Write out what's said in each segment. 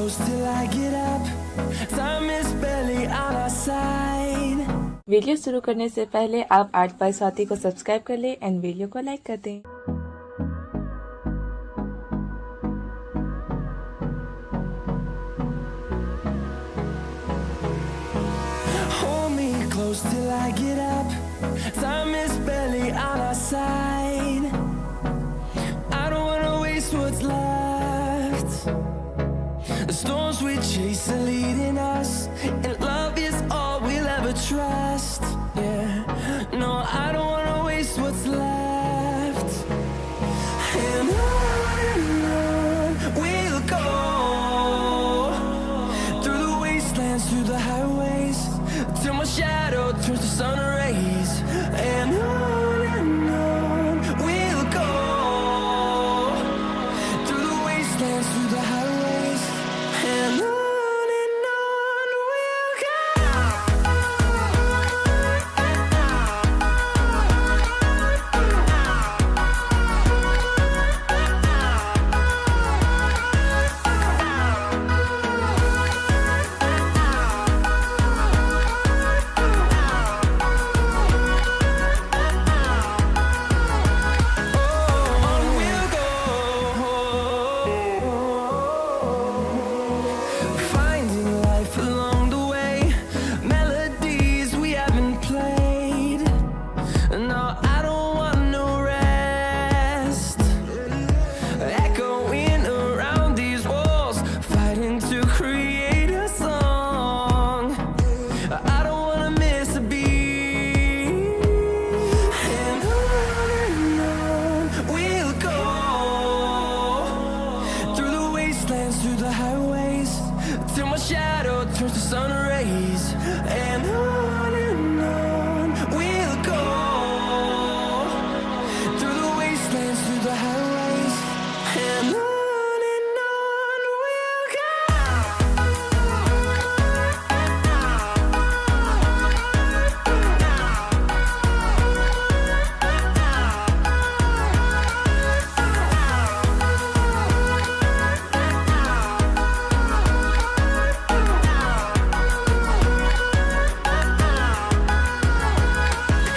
close till I get up. Time is barely on our side. Video शुरू करने से पहले आप आर्ट बाय स्वाति को सब्सक्राइब कर लें एंड वीडियो को लाइक कर दें। Hold me close till I get up. Time is barely on our side. I don't wanna waste what's left. The storms we chase are leading us, and love is all we'll ever trust. Yeah, no, I don't wanna waste what's left. And on we'll go, through the wastelands, through the highways, till my shadow turns to sun rays. And on we'll go, through the wastelands, through the highways, and on we'll go. Finding life along the way, melodies we haven't played. No, I don't want no rest. Echoing around these walls, fighting to create a song. I don't wanna miss a beat. And on we'll go, through the wastelands, through the highways, till my shadow turns to sun rays. And on we'll go, through the wastelands, through the highways, and on we'll go.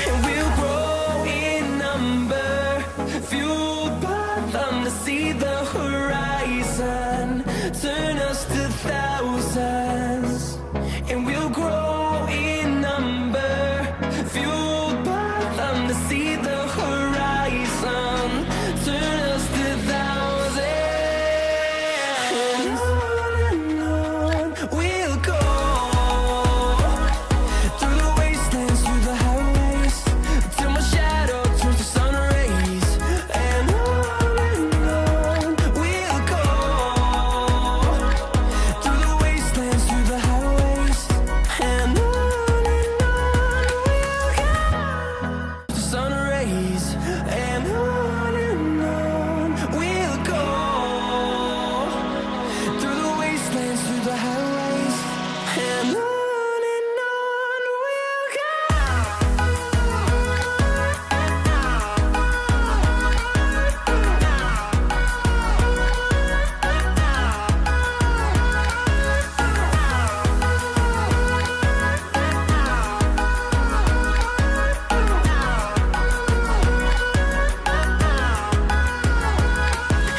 And we'll grow in number, fueled by them to see the horizon, turn us to thousands. And we'll grow in number, fueled by them to see the horizon, turn us to thousands. And on we'll go, through the wastelands, through the highways, till my shadow turns to sun rays. And on we'll go, through the wastelands, through the highways, and on we'll go, to sun rays. And on we'll go, through the wastelands, through the highways, and on we'll go.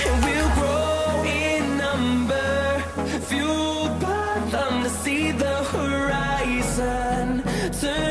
And we'll grow in number, fueled by them to see the horizon, turn